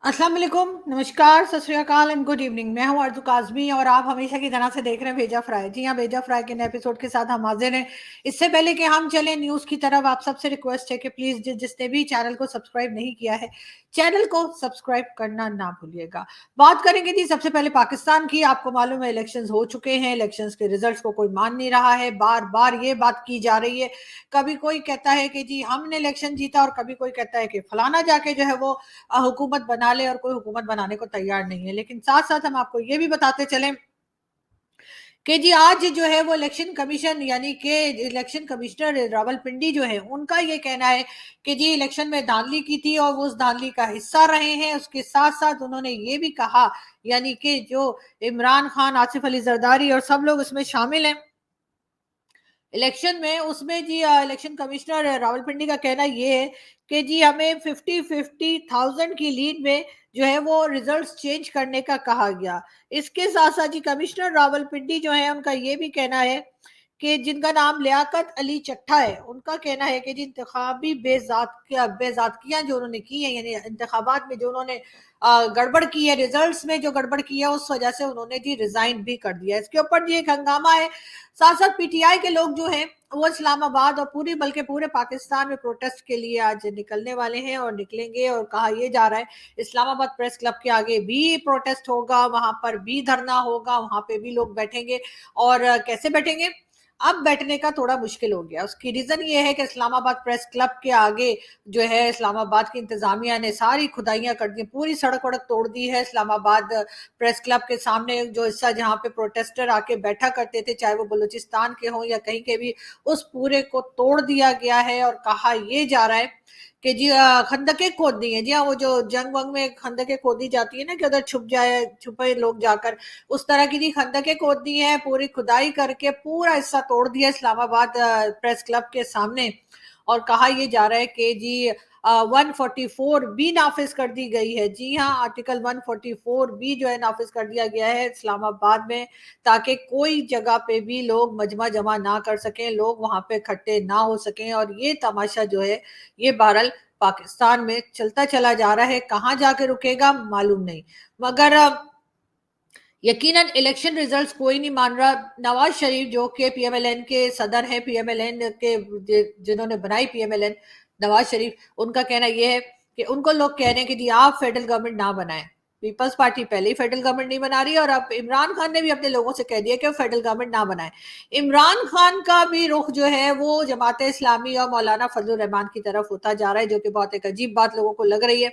अस्सलाम वालेकुम, नमस्कार, सत श्री अकाल एंड गुड इवनिंग। मैं हूं अर्ज़ू काज़मी और आप हमेशा की तरह से देख रहे हैं भेजा फ्राई। जी हाँ, भेजा फ्राई के नए एपिसोड के साथ हम हाजिर हैं। इससे पहले कि हम चलें न्यूज़ की तरफ, आप सबसे रिक्वेस्ट है कि प्लीज़ जिसने भी चैनल को सब्सक्राइब नहीं किया है, चैनल को सब्सक्राइब करना ना भूलिएगा। बात करेंगे जी सबसे पहले पाकिस्तान की। आपको मालूम है इलेक्शंस हो चुके हैं, इलेक्शंस के रिजल्ट्स को कोई मान नहीं रहा है। बार बार ये बात की जा रही है, कभी कोई कहता है कि जी हमने इलेक्शन जीता और कभी कोई कहता है कि फलाना जाके जो है वो हुकूमत बना ले, और कोई हुकूमत बनाने को तैयार नहीं है। लेकिन साथ साथ हम आपको ये भी बताते चलें कि जी आज जो है वो इलेक्शन कमीशन यानी कि इलेक्शन कमिश्नर रावलपिंडी जो है उनका ये कहना है कि जी इलेक्शन में धांधली की थी और वो उस धांधली का हिस्सा रहे हैं। उसके साथ साथ उन्होंने ये भी कहा, यानी कि जो इमरान खान, आसिफ अली जरदारी और सब लोग उसमें शामिल हैं इलेक्शन में, उसमें जी इलेक्शन कमिश्नर रावलपिंडी का कहना ये है कि जी हमें 50,000 की लीड में जो है वो रिजल्ट्स चेंज करने का कहा गया। इसके साथ साथ जी कमिश्नर रावलपिंडी जो है उनका ये भी कहना है कि जिनका नाम लियाकत अली चट्ठा है, उनका कहना है कि जी इंतखाबी बेजातकियां जो उन्होंने की है, यानी इंतखाबात में जो उन्होंने गड़बड़ की है, रिजल्ट्स में जो गड़बड़ की है, उस वजह से उन्होंने जी रिजाइन भी कर दिया। इसके ऊपर जी एक हंगामा है। साथ साथ पीटीआई के लोग जो हैं वो इस्लामाबाद और पूरी बल्कि पूरे पाकिस्तान में प्रोटेस्ट के लिए आज निकलने वाले हैं और निकलेंगे। और कहा यह जा रहा है इस्लामाबाद प्रेस क्लब के आगे भी प्रोटेस्ट होगा, वहां पर भी धरना होगा, वहां पे भी लोग बैठेंगे। और कैसे बैठेंगे, अब बैठने का थोड़ा मुश्किल हो गया। उसकी रीजन ये है कि इस्लामाबाद प्रेस क्लब के आगे जो है इस्लामाबाद की इंतजामिया ने सारी खुदाइयां कर दी, पूरी सड़क वड़क तोड़ दी है। इस्लामाबाद प्रेस क्लब के सामने जो हिस्सा जहाँ पे प्रोटेस्टर आके बैठा करते थे, चाहे वो बलूचिस्तान के हों या कहीं के भी, उस पूरे को तोड़ दिया गया है। और कहा यह जा रहा है कि जी खंदकें खोद दी हैं। जी हाँ, वो जो जंग वंग में खंदकें खोदी जाती है ना कि उधर छुपे लोग जाकर, उस तरह की जी खंदकें खोद दी हैं, पूरी खुदाई करके पूरा हिस्सा तोड़ दिया इस्लामाबाद प्रेस क्लब के सामने। और कहा यह जा रहा है कि जी 144 बी नाफिज कर दी गई है। जी हाँ, आर्टिकल 144 बी जो है नाफिज कर दिया गया है इस्लामाबाद में, ताकि कोई जगह पे भी लोग मजमा जमा ना कर सकें, लोग वहां पे इकट्ठे ना हो सकें। और ये तमाशा जो है ये बहरहाल पाकिस्तान में चलता चला जा रहा है, कहाँ जाके रुकेगा मालूम नहीं। मगर यकीनन इलेक्शन रिजल्ट्स कोई नहीं मान रहा। नवाज शरीफ जो कि पीएमएलएन के सदर है, पीएमएलएन के जिन्होंने बनाई पीएमएलएन, नवाज शरीफ, उनका कहना यह है कि उनको लोग कह रहे हैं कि जी आप फेडरल गवर्नमेंट ना बनाएं। पीपल्स पार्टी पहले ही फेडरल गवर्नमेंट नहीं बना रही है और अब इमरान खान ने भी अपने लोगों से कह दिया कि फेडरल गवर्नमेंट ना बनाए। इमरान खान का भी रुख जो है वो जमात इस्लामी और मौलाना फजल रहमान की तरफ होता जा रहा है, जो कि बहुत एक अजीब बात लोगों को लग रही है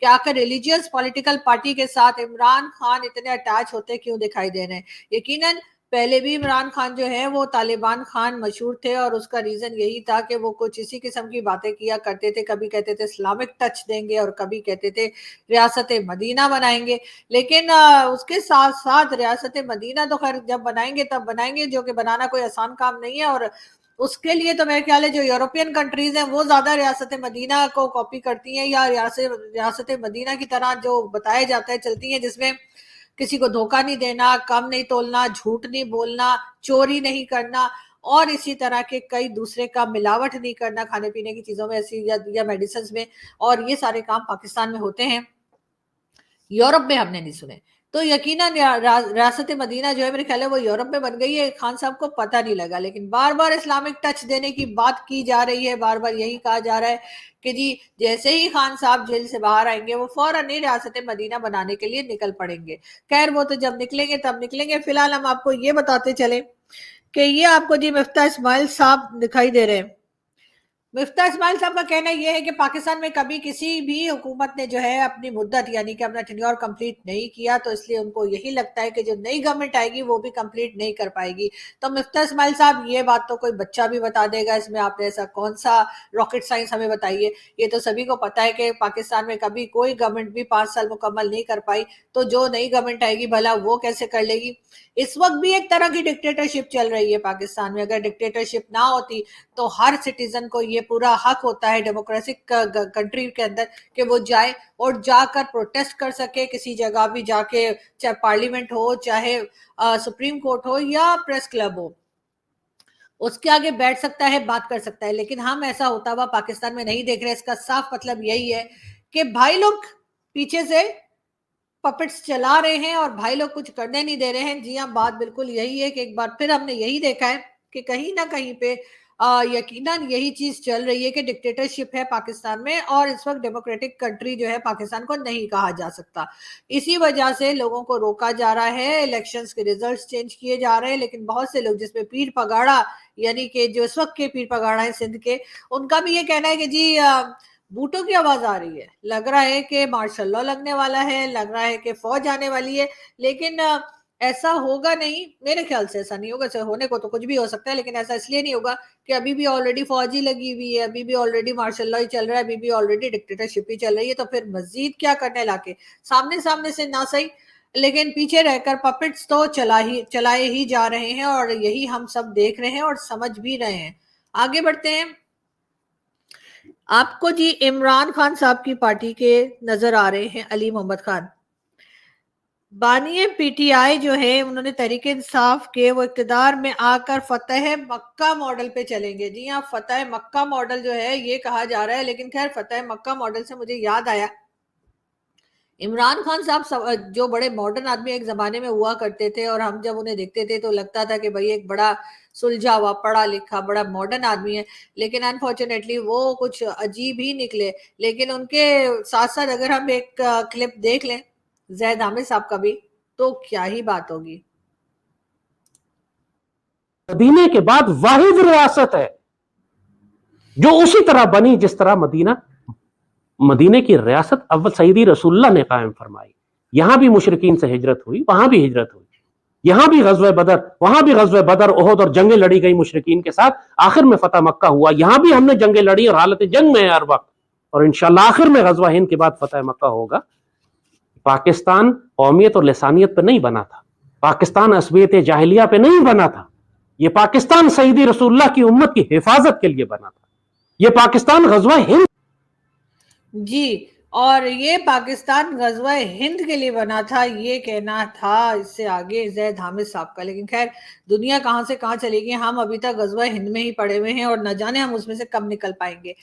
कि आखिर रिलीजियस पॉलिटिकल पार्टी के साथ इमरान खान इतने अटैच होते क्यों दिखाई दे रहे हैं। यकीनन पहले भी इमरान खान जो है वो तालिबान खान मशहूर थे और उसका रीजन यही था कि वो कुछ इसी किस्म की बातें किया करते थे, कभी कहते थे इस्लामिक टच देंगे और कभी कहते थे रियासत मदीना बनाएंगे। लेकिन उसके साथ साथ रियासत मदीना तो खैर जब बनाएंगे तब बनाएंगे, जो कि बनाना कोई आसान काम नहीं है। और उसके लिए तो मेरे ख्याल है जो यूरोपियन कंट्रीज हैं वो ज्यादा रियासत मदीना को कॉपी करती हैं, या रियासत मदीना की तरह जो बताया जाता है चलती हैं, जिसमें किसी को धोखा नहीं देना, कम नहीं तोलना, झूठ नहीं बोलना, चोरी नहीं करना, और इसी तरह के कई दूसरे का मिलावट नहीं करना खाने पीने की चीजों में ऐसी या मेडिसिन में। और ये सारे काम पाकिस्तान में होते हैं, यूरोप में हमने नहीं सुने। तो यकीनन रियासत मदीना जो है मेरे ख्याल है वो यूरोप में बन गई है, खान साहब को पता नहीं लगा। लेकिन बार बार इस्लामिक टच देने की बात की जा रही है, बार बार यही कहा जा रहा है कि जी जैसे ही खान साहब जेल से बाहर आएंगे वो फौरन ही रियासत मदीना बनाने के लिए निकल पड़ेंगे। खैर वो तो जब निकलेंगे तब निकलेंगे। फिलहाल हम आपको ये बताते चले कि ये आपको जी मिफ्ता इस्माइल साहब दिखाई दे रहे हैं। मिफ्ता इस्माइल साहब का कहना यह है कि पाकिस्तान में कभी किसी भी हुकूमत ने जो है अपनी मुद्दत यानी कि अपना टेन्योर कंप्लीट नहीं किया, तो इसलिए उनको यही लगता है कि जो नई गवर्नमेंट आएगी वो भी कंप्लीट नहीं कर पाएगी। तो मिफ्ता इस्माइल साहब ये बात तो कोई बच्चा भी बता देगा, इसमें आपने ऐसा कौन सा रॉकेट साइंस हमें बताइए। ये तो सभी को पता है कि पाकिस्तान में कभी कोई गवर्नमेंट भी 5 साल मुकम्मल नहीं कर पाई, तो जो नई गवर्नमेंट आएगी भला वो कैसे कर लेगी। इस वक्त भी एक तरह की डिक्टेटरशिप चल रही है पाकिस्तान में। अगर डिक्टेटरशिप ना होती तो हर सिटीजन को ये पूरा हक होता है डेमोक्रेटिक कंट्री के अंदर कि वो जाए और जाकर प्रोटेस्ट कर सके किसी जगह भी जाके, चाहे पार्लियामेंट हो, चाहे सुप्रीम कोर्ट हो या प्रेस क्लब हो, उसके आगे बैठ सकता है, बात कर सकता है। लेकिन हम ऐसा होता हुआ पाकिस्तान में नहीं देख रहे। इसका साफ मतलब यही है कि भाई लोग पीछे से पपेट्स चला रहे हैं और भाई लोग कुछ करने नहीं दे रहे हैं। जी हाँ, बात बिल्कुल यही है कि एक बार फिर हमने यही देखा है कि कहीं ना कहीं पे यकीनन यही चीज चल रही है कि डिक्टेटरशिप है पाकिस्तान में, और इस वक्त डेमोक्रेटिक कंट्री जो है पाकिस्तान को नहीं कहा जा सकता। इसी वजह से लोगों को रोका जा रहा है, इलेक्शंस के रिजल्ट्स चेंज किए जा रहे हैं, लेकिन बहुत से लोग जिसमें पीर पगाड़ा, यानी कि जो इस वक्त के पीर पगाड़ा है सिंध के, उनका भी ये कहना है कि जी बूटों की आवाज आ रही है, लग रहा है कि मार्शल लॉ लगने वाला है, लग रहा है कि फौज आने वाली है, लेकिन ऐसा होगा नहीं। मेरे ख्याल से ऐसा नहीं होगा। ऐसा होने को तो कुछ भी हो सकता है, लेकिन ऐसा इसलिए नहीं होगा कि अभी भी ऑलरेडी फौज ही लगी हुई है, अभी भी ऑलरेडी मार्शल लॉ ही चल रहा है, अभी भी ऑलरेडी डिक्टेटरशिप ही चल रही है, तो फिर मजीद क्या करने लाके सामने सामने से ना सही, लेकिन पीछे रहकर पपेट्स तो चलाए ही जा रहे हैं, और यही हम सब देख रहे हैं और समझ भी रहे हैं। आगे बढ़ते हैं। आपको जी इमरान खान साहब की पार्टी के नजर आ रहे हैं अली मोहम्मद खान, बानी पीटीआई जो है, उन्होंने तहरीक इंसाफ के वो इक्तदार में आकर फतेह मक्का मॉडल पे चलेंगे। जी हाँ, फतेह मक्का मॉडल जो है ये कहा जा रहा है, लेकिन खैर फतेह मक्का मॉडल से मुझे याद आया, इमरान खान साहब जो बड़े मॉडर्न आदमी एक जमाने में हुआ करते थे, और हम जब उन्हें देखते थे तो लगता था कि भाई एक बड़ा सुलझा हुआ, पढ़ा लिखा, बड़ा मॉडर्न आदमी है, लेकिन अनफॉर्चुनेटली वो कुछ अजीब ही निकले। लेकिन उनके साथ साथ अगर हम एक क्लिप देख लें जैद आमिर साहब का भी, तो क्या ही बात होगी। मदीने के बाद वाहिद रियासत है जो उसी तरह बनी जिस तरह मदीने की रियासत अव्वल सईदी रसूलुल्लाह ने कायम फरमाई। यहां भी मुशरिकीन से हिजरत हुई, वहां भी हिजरत हुई, यहां भी गज़वे बदर, वहां भी गज़वे बदर, ओहद और जंगें लड़ी गई मुशरिकीन के साथ, आखिर में फतह मक्का हुआ। यहां भी हमने जंगें लड़ी और हालत जंग में है हर वक्त, और इंशाअल्लाह आखिर में गज़वा हिंद के बाद फतह मक्का होगा। पाकिस्तान कौमियत और लसानियत पे नहीं बना था, पाकिस्तान असबियत जाहिलिया पे नहीं बना था, ये पाकिस्तान सईदी रसूलुल्लाह की उम्मत की हिफाजत के लिए बना था, ये पाकिस्तान गज़वा हिंद जी, और ये पाकिस्तान गज़वा हिंद के लिए बना था, ये कहना था इससे आगे जैद हामिद साहब का। लेकिन खैर दुनिया कहाँ से कहाँ चलेगी, हम अभी तक गज़वा हिंद में ही पड़े हुए हैं, और न जाने हम उसमें से कब निकल पाएंगे।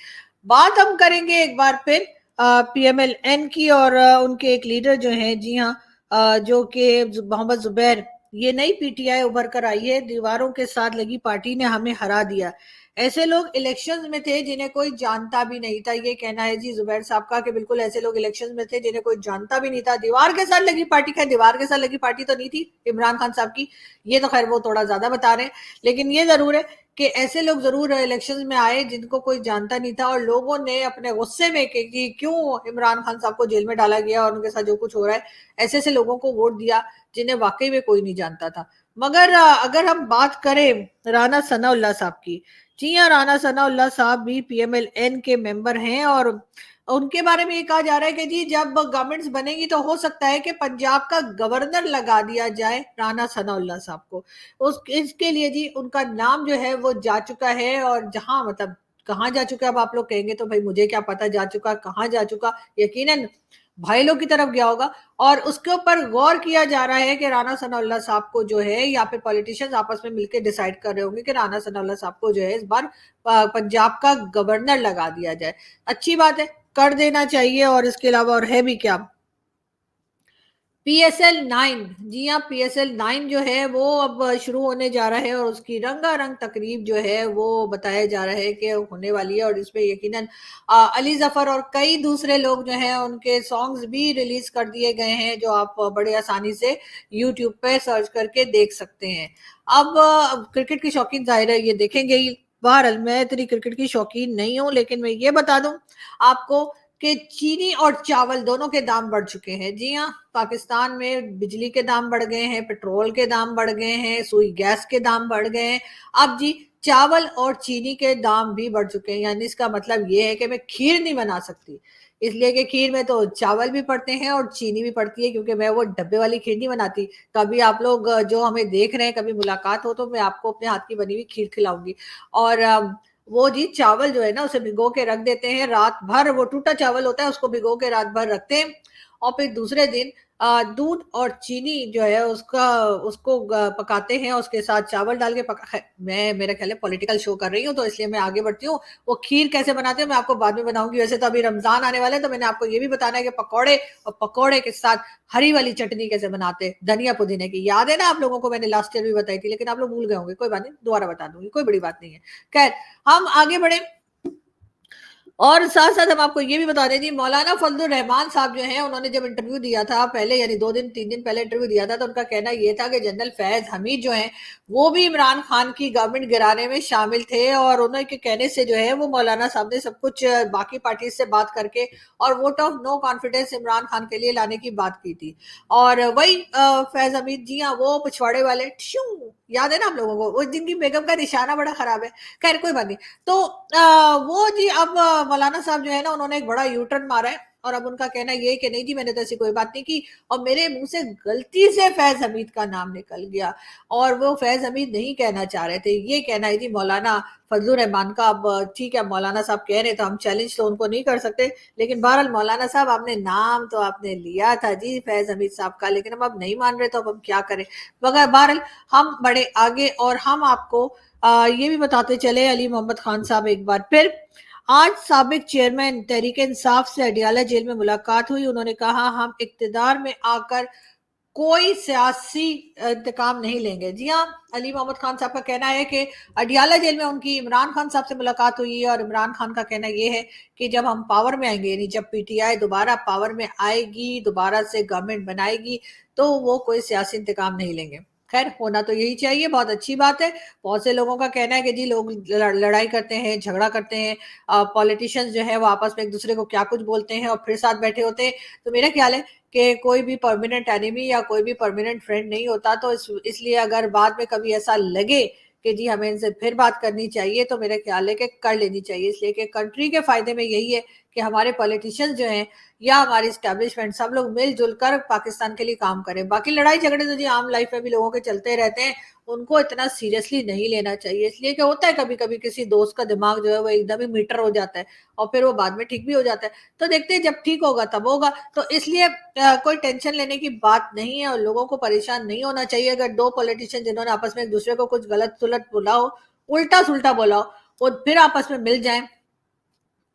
बात हम करेंगे एक बार फिर पीएमएल-एन की, और उनके एक लीडर जो हैं, जी हाँ, जो कि मोहम्मद जुबैर। ये नई पीटीआई उभर कर आई है, दीवारों के साथ लगी पार्टी ने हमें हरा दिया। ऐसे लोग इलेक्शंस में थे जिन्हें कोई जानता भी नहीं था, ये कहना है जी जुबैर साहब का कि बिल्कुल ऐसे लोग इलेक्शंस में थे जिन्हें कोई जानता भी नहीं था। दीवार के साथ लगी पार्टी, खैर दीवार के साथ लगी पार्टी तो नहीं थी इमरान खान साहब की, ये तो खैर वो थोड़ा ज्यादा बता रहे हैं, लेकिन ये जरूर है कि ऐसे लोग जरूर इलेक्शंस में आए जिनको कोई जानता नहीं था, और लोगों ने अपने गुस्से में कि क्यों इमरान खान साहब को जेल में डाला गया और उनके साथ जो कुछ हो रहा है, ऐसे ऐसे लोगों को वोट दिया जिन्हें वाकई में कोई नहीं जानता था। मगर अगर हम बात करें राना सनाउल्लाह साहब की, जी हाँ, राना सनाउल्लाह साहब भी पीएमएल-एन के मेंबर हैं, और उनके बारे में ये कहा जा रहा है कि जी जब गवर्नमेंट्स बनेगी तो हो सकता है कि पंजाब का गवर्नर लगा दिया जाए राना सनाउल्लाह साहब को। उस इसके लिए जी उनका नाम जो है वो जा चुका है, और जहां मतलब कहाँ जा चुका है, अब आप लोग कहेंगे तो भाई मुझे क्या पता जा चुका कहाँ जा चुका, यकीनन भाई लोग की तरफ गया होगा, और उसके ऊपर गौर किया जा रहा है कि राना सनाउल्लाह साहब को जो है, या फिर पॉलिटिशियंस आपस में मिलकर डिसाइड कर रहे होंगे कि राना सनाउल्लाह साहब को जो है इस बार पंजाब का गवर्नर लगा दिया जाए। अच्छी बात है, कर देना चाहिए, और इसके अलावा और है भी क्या। PSL-9, जी हाँ, PSL-9 जो है वो अब शुरू होने जा रहा है, और उसकी रंगारंग तकरीब जो है वो बताया जा रहा है कि होने वाली है, और इसमें यकीनन अली जफर और कई दूसरे लोग जो हैं उनके सॉन्ग्स भी रिलीज कर दिए गए हैं, जो आप बड़े आसानी से यूट्यूब पे सर्च करके देख सकते हैं। अब क्रिकेट की शौकीन जाहिर है ये देखेंगे ही। बहरहाल मैं इतनी क्रिकेट की शौकीन नहीं हूं, लेकिन मैं ये बता दूं आपको कि चीनी और चावल दोनों के दाम बढ़ चुके हैं। जी हाँ, पाकिस्तान में बिजली के दाम बढ़ गए हैं, पेट्रोल के दाम बढ़ गए हैं, सुई गैस के दाम बढ़ गए हैं, अब जी चावल और चीनी के दाम भी बढ़ चुके हैं। यानी इसका मतलब ये है कि मैं खीर नहीं बना सकती, इसलिए कि खीर में तो चावल भी पड़ते हैं और चीनी भी पड़ती है, क्योंकि मैं वो डब्बे वाली खीर नहीं बनाती। कभी आप लोग जो हमें देख रहे हैं, कभी मुलाकात हो तो मैं आपको अपने हाथ की बनी हुई खीर खिलाऊंगी। और वो जी चावल जो है ना, उसे भिगो के रख देते हैं रात भर, वो टूटा चावल होता है उसको भिगो के रात भर रखते हैं, और फिर दूसरे दिन दूध और चीनी जो है उसको पकाते हैं, उसके साथ चावल डाल के मैं मेरा ख्याल है पॉलिटिकल शो कर रही हूँ तो इसलिए मैं आगे बढ़ती हूँ। वो खीर कैसे बनाते हैं मैं आपको बाद में बताऊंगी। वैसे तो अभी रमजान आने वाले हैं तो मैंने आपको ये भी बताना है कि पकौड़े, और पकौड़े के साथ हरी वाली चटनी कैसे बनाते हैं धनिया पुदीने की। याद है ना आप लोगों को, मैंने लास्ट ईयर भी बताई थी लेकिन आप लोग भूल गए होंगे, कोई बात नहीं, दोबारा बता दूंगी, कोई बड़ी बात नहीं है। खैर, हम आगे बढ़े और साथ साथ हम आपको ये भी बता दें जी, मौलाना फजलुर रहमान साहब जो हैं उन्होंने जब इंटरव्यू दिया था पहले, यानी 2 दिन 3 दिन पहले इंटरव्यू दिया था, तो उनका कहना ये था कि जनरल फैज हमीद जो हैं वो भी इमरान खान की गवर्नमेंट गिराने में शामिल थे, और उनके कहने से जो है वो मौलाना साहब ने सब कुछ बाकी पार्टी से बात करके और vote of no confidence Imran Khan के लिए लाने की बात की थी। और वही फैज हमीद जी हाँ, वो पिछवाड़े वाले याद है ना आप लोगों को, वो जिनकी बेगम का निशाना बड़ा खराब है। खैर कोई बात नहीं। तो वो जी अब मौलाना साहब जो है ना उन्होंने एक बड़ा यू टर्न मारा है, और अब उनका कहना ये है कि नहीं जी मैंने तो ऐसी कोई बात नहीं की, और मेरे मुंह से गलती से फैज हमीद का नाम निकल गया, और वो फैज हमीद नहीं कहना चाह रहे थे, ये कहना है जी मौलाना फजलुर रहमान का। अब ठीक है, मौलाना साहब कह रहे तो हम चैलेंज तो उनको नहीं कर सकते, लेकिन बहरहाल मौलाना साहब आपने नाम तो आपने लिया था जी फैज हमीद साहब का, लेकिन अब नहीं मान रहे तो अब हम क्या करें। मगर बहरहाल हम बड़े आगे, और हम आपको ये भी बताते चले, अली मोहम्मद खान साहब एक बार फिर आज साबिक चेयरमैन तहरीक इंसाफ से अडियाला जेल में मुलाकात हुई। उन्होंने कहा हम इक्तिदार में आकर कोई सियासी इंतकाम नहीं लेंगे। जी हाँ, अली मोहम्मद खान साहब का कहना है कि अडियाला जेल में उनकी इमरान खान साहब से मुलाकात हुई है, और इमरान खान का कहना ये है कि जब हम पावर में आएंगे, यानी जब पीटीआई दोबारा पावर में आएगी, दोबारा से गवर्नमेंट बनाएगी, तो वो कोई सियासी इंतकाम नहीं लेंगे। खैर, होना तो यही चाहिए, बहुत अच्छी बात है। बहुत से लोगों का कहना है कि जी लोग लड़ाई करते हैं, झगड़ा करते हैं, पॉलिटिशियंस जो है वो आपस में एक दूसरे को क्या कुछ बोलते हैं और फिर साथ बैठे होते हैं। तो मेरा ख्याल है कि कोई भी परमानेंट एनिमी या कोई भी परमानेंट फ्रेंड नहीं होता, तो इसलिए अगर बाद में कभी ऐसा लगे कि जी हमें इनसे फिर बात करनी चाहिए, तो मेरे ख्याल है कि कर लेनी चाहिए, इसलिए कि कंट्री के फायदे में यही है कि हमारे पॉलिटिशियंस जो हैं या हमारी स्टैब्लिशमेंट सब लोग मिलजुल कर पाकिस्तान के लिए काम करें। बाकी लड़ाई झगड़े तो जी आम लाइफ में भी लोगों के चलते रहते हैं, उनको इतना सीरियसली नहीं लेना चाहिए, इसलिए कि होता है कभी कभी किसी दोस्त का दिमाग जो है वो एकदम ही मीटर हो जाता है और फिर वो बाद में ठीक भी हो जाता है। तो देखते हैं, जब ठीक होगा तब होगा। तो इसलिए कोई टेंशन लेने की बात नहीं है और लोगों को परेशान नहीं होना चाहिए। अगर दो पॉलिटिशियन जिन्होंने आपस में एक दूसरे को कुछ गलत सुलट बोला हो, उल्टा सुल्टा बोला हो, वो फिर आपस में मिल जाएं,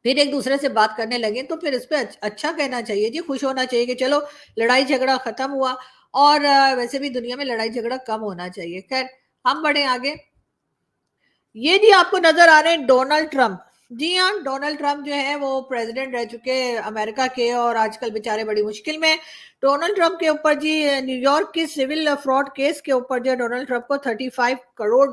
फिर एक दूसरे से बात करने लगे, तो फिर इस पे अच्छा कहना चाहिए जी, खुश होना चाहिए कि चलो लड़ाई झगड़ा खत्म हुआ। और वैसे भी दुनिया में लड़ाई झगड़ा कम होना चाहिए। खैर, हम बढ़े आगे। ये जी आपको नजर आ रहे हैं डोनाल्ड ट्रंप। जी हाँ, डोनाल्ड ट्रंप जो है वो प्रेसिडेंट रह चुके अमेरिका के, और आजकल बेचारे बड़ी मुश्किल में। डोनाल्ड ट्रंप के ऊपर जी न्यूयॉर्क की सिविल फ्रॉड केस के ऊपर जो डोनाल्ड ट्रंप को $35 करोड़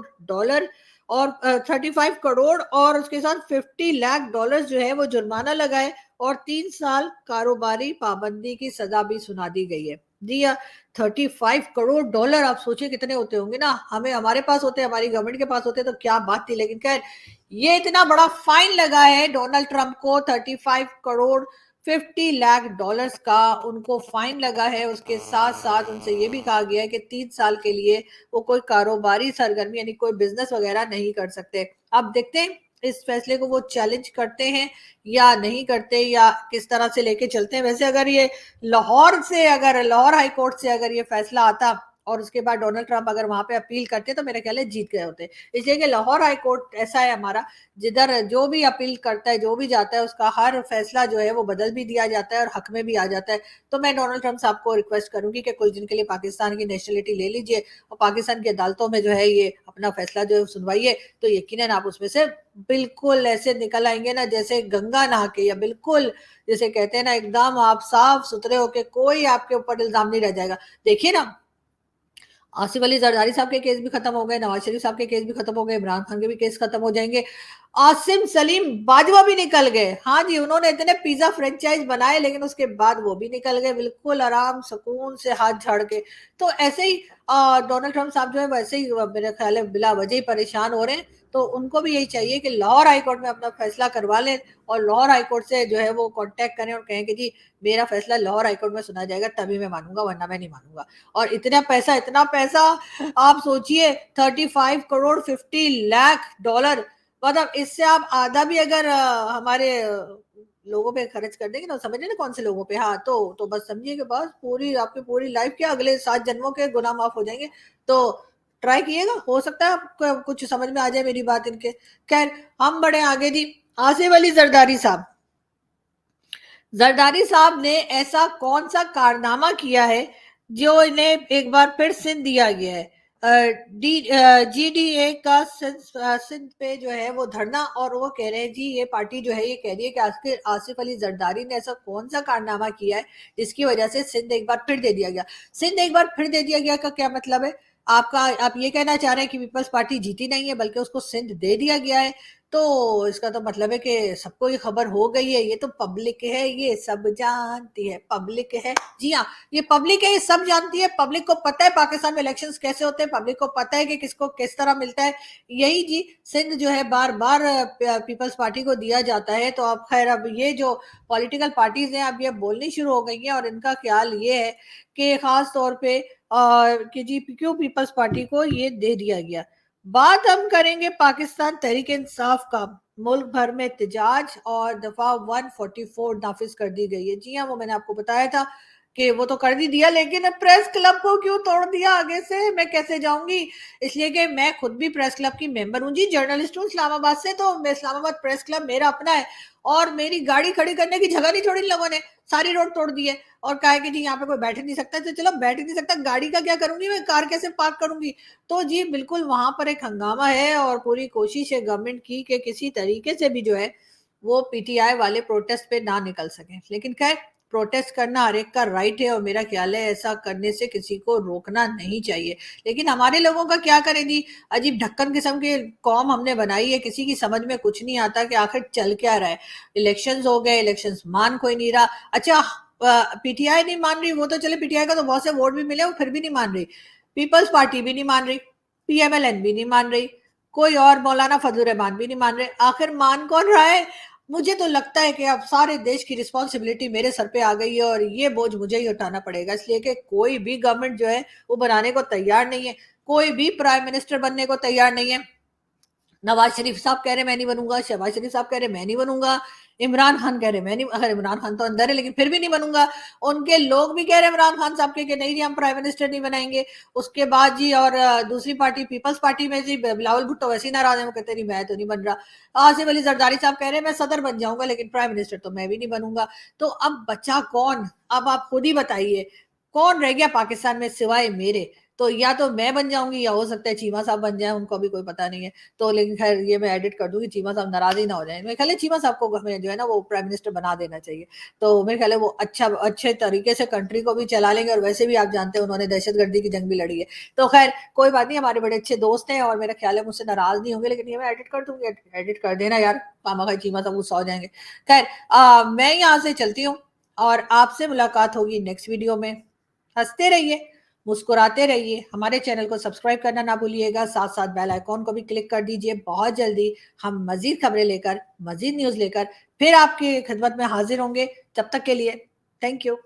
और 35 करोड़ और उसके साथ $50 लाख जो है वो जुर्माना लगाए, और 3 साल कारोबारी पाबंदी की सजा भी सुना दी गई है। जी हाँ, $35 करोड़, आप सोचिए कितने होते होंगे ना। हमें, हमारे पास होते, हमारी गवर्नमेंट के पास होते तो क्या बात थी, लेकिन खैर ये इतना बड़ा फाइन लगा है डोनाल्ड ट्रंप को, 35 करोड़ $50 लाख का उनको फाइन लगा है। उसके साथ साथ उनसे ये भी कहा गया है कि 3 साल के लिए वो कोई कारोबारी सरगर्मी यानी कोई बिजनेस वगैरह नहीं कर सकते। अब देखते हैं इस फैसले को वो चैलेंज करते हैं या नहीं करते, या किस तरह से लेके चलते हैं। वैसे अगर ये लाहौर हाई कोर्ट से अगर ये फैसला आता और उसके बाद डोनाल्ड ट्रंप अगर वहां पे अपील करते तो मेरे ख्याल है जीत गए होते, इसलिए कि लाहौर हाई कोर्ट ऐसा है हमारा, जिधर जो भी अपील करता है, जो भी जाता है, उसका हर फैसला जो है वो बदल भी दिया जाता है और हक में भी आ जाता है। तो मैं डोनाल्ड ट्रंप साहब को रिक्वेस्ट करूंगी कि कुछ दिन के लिए पाकिस्तान की नेशनलिटी ले लीजिए और पाकिस्तान की अदालतों में जो है ये अपना फैसला जो है सुनवाइए, तो यकीनन आप उसमें से बिल्कुल ऐसे निकल आएंगे ना जैसे गंगा नहा के, या बिल्कुल जैसे कहते हैं ना एकदम आप साफ सुथरे होके, कोई आपके ऊपर इल्जाम नहीं रह जाएगा। देखिए ना, आसिफ अली जरदारी साहब के केस भी खत्म हो गए, नवाज शरीफ साहब के केस भी खत्म हो गए, इमरान खान के भी केस खत्म हो जाएंगे, आसिम सलीम बाजवा भी निकल गए। हाँ जी, उन्होंने इतने पिज्जा फ्रेंचाइज बनाए लेकिन उसके बाद वो भी निकल गए बिल्कुल आराम सुकून से हाथ झाड़ के। तो ऐसे ही डोनाल्ड ट्रंप साहब जो है वैसे ही मेरे ख्याल है बिला वजह ही परेशान हो रहे हैं। तो उनको भी यही चाहिए कि लाहौर हाईकोर्ट में अपना फैसला करवा लें, और लाहौर हाईकोर्ट से जो है वो कांटेक्ट करें और कहें कि जी मेरा फैसला लाहौर हाईकोर्ट में सुना जाएगा तभी मैं मानूंगा, वरना मैं नहीं मानूंगा। और इतना पैसा आप सोचिए, 35 करोड़ $50 लाख, मतलब इससे आप आधा भी अगर हमारे लोगों पे खर्च कर देंगे ना, समझ रहे ना कौन से लोगों पे, हाँ तो बस समझिए कि बस पूरी आपकी पूरी लाइफ के अगले 7 जन्मों के गुनाह माफ हो जाएंगे। तो ट्राई कीजिएगा, हो सकता है आपको कुछ समझ में आ जाए मेरी बात इनके। खैर हम बढ़े आगे जी। आसिफ अली जरदारी साहब ने ऐसा कौन सा कारनामा किया है जो इन्हें एक बार फिर सिंध दिया गया है? जीडीए का सिंध पे जो है वो धरना, और वो कह रहे हैं जी, ये पार्टी जो है ये कह रही है कि आखिर आसिफ अली जरदारी ने ऐसा कौन सा कारनामा किया है जिसकी वजह से सिंध एक बार फिर दे दिया गया। सिंध एक बार फिर दे दिया गया का क्या मतलब है आपका? आप ये कहना चाह रहे हैं कि पीपल्स पार्टी जीती नहीं है बल्कि उसको सिंध दे दिया गया है? तो इसका तो मतलब है कि सबको ये खबर हो गई है, ये तो पब्लिक है, ये सब जानती है, पब्लिक है। जी हाँ, ये पब्लिक है, ये सब जानती है। पब्लिक को पता है पाकिस्तान में इलेक्शंस कैसे होते हैं, पब्लिक को पता है कि किसको किस तरह मिलता है। यही जी सिंध जो है बार बार पीपल्स पार्टी को दिया जाता है। तो अब खैर अब ये जो पॉलिटिकल पार्टीज हैं अब ये बोलनी शुरू हो गई हैं, और इनका ख्याल ये है कि खास तौर पे कि जी क्यों पीपल्स पार्टी को ये दे दिया गया। बात हम करेंगे पाकिस्तान तहरीक इंसाफ का। मुल्क भर में एहतजाज और दफा 144 नाफिज कर दी गई है। जी हाँ, वो मैंने आपको बताया था कि वो तो कर ही दिया, लेकिन प्रेस क्लब को क्यों तोड़ दिया आगे से, मैं कैसे जाऊंगी? इसलिए कि मैं खुद भी प्रेस क्लब की मेंबर हूँ जी, जर्नलिस्ट हूँ इस्लामाबाद से। तो मैं इस्लामाबाद प्रेस क्लब मेरा अपना है, और मेरी गाड़ी खड़ी करने की जगह नहीं छोड़ी इन लोगों ने, सारी रोड तोड़ दी है और कहा है कि जी यहाँ पे कोई बैठ ही नहीं सकता। तो चलो बैठ ही नहीं सकता, गाड़ी का क्या करूंगी मैं, कार कैसे पार्क करूंगी? तो जी बिल्कुल वहां पर एक हंगामा है, और पूरी कोशिश है गवर्नमेंट की कि किसी तरीके से भी जो है वो पीटीआई वाले प्रोटेस्ट पे ना निकल सके। लेकिन खैर प्रोटेस्ट करना हर एक का राइट है, और मेरा ख्याल है ऐसा करने से किसी को रोकना नहीं चाहिए। लेकिन हमारे लोगों का क्या करें जी, अजीब ढक्कन किस्म की कौम हमने बनाई है, किसी की समझ में कुछ नहीं आता कि आखिर चल क्या रहा है। इलेक्शंस हो गए, इलेक्शंस मान कोई नहीं रहा। अच्छा, पीटीआई नहीं मान रही, वो तो चले, पीटीआई का तो बहुत से वोट भी मिले, वो फिर भी नहीं मान रही। पीपल्स पार्टी भी नहीं मान रही, पीएमएलएन भी नहीं मान रही, कोई और मौलाना फजल रहमान भी नहीं मान रहे। आखिर मान कौन रहा है? मुझे तो लगता है कि अब सारे देश की रिस्पॉन्सिबिलिटी मेरे सर पे आ गई है, और ये बोझ मुझे ही उठाना पड़ेगा। इसलिए कि कोई भी गवर्नमेंट जो है वो बनाने को तैयार नहीं है, कोई भी प्राइम मिनिस्टर बनने को तैयार नहीं है। नवाज शरीफ साहब कह रहे मैं नहीं बनूंगा, शहबाज शरीफ साहब कह रहे मैं नहीं बनूंगा, इमरान खान कह रहे मैं नहीं, अगर इमरान खान तो अंदर है लेकिन फिर भी नहीं बनूंगा। उनके लोग भी कह रहे हैं इमरान खान साहब के कि नहीं जी हम प्राइम मिनिस्टर नहीं बनाएंगे। उसके बाद जी और दूसरी पार्टी पीपल्स पार्टी में जी बिलावल भुट्टो वैसे ही नाराज है, वो कहते नहीं मैं तो नहीं बन रहा। आसिफ अली जरदारी साहब कह रहे हैं मैं सदर बन जाऊंगा लेकिन प्राइम मिनिस्टर तो मैं भी नहीं बनूंगा। तो अब बचा कौन? अब आप खुद ही बताइए कौन रह गया पाकिस्तान में सिवाय मेरे? तो या तो मैं बन जाऊंगी, या हो सकता है चीमा साहब बन जाए, उनको भी कोई पता नहीं है। तो लेकिन खैर ये मैं एडिट कर दूंगी, चीमा साहब नाराज ही ना हो जाए। मेरे ख्याल है चीमा साहब को हमें जो है ना वो प्राइम मिनिस्टर बना देना चाहिए। तो मेरे ख्याल है वो अच्छे तरीके से कंट्री को भी चला लेंगे, और वैसे भी आप जानते हैं उन्होंने दहशतगर्दी की जंग भी लड़ी है। तो खैर कोई बात नहीं, हमारे बड़े अच्छे दोस्त हैं और मेरा ख्याल है मुझसे नाराज नहीं होंगे। लेकिन ये मैं एडिट कर दूंगी, एडिट कर देना यार, मामा का चीमा साहब गुस्सा हो जाएंगे। खैर मैं यहाँ से चलती हूँ, और आपसे मुलाकात होगी नेक्स्ट वीडियो में। हंसते रहिए, मुस्कुराते रहिए, हमारे चैनल को सब्सक्राइब करना ना भूलिएगा, साथ साथ बेल आइकॉन को भी क्लिक कर दीजिए। बहुत जल्दी हम मजीद खबरें लेकर, मजीद न्यूज़ लेकर फिर आपकी खिदमत में हाजिर होंगे। तब तक के लिए थैंक यू।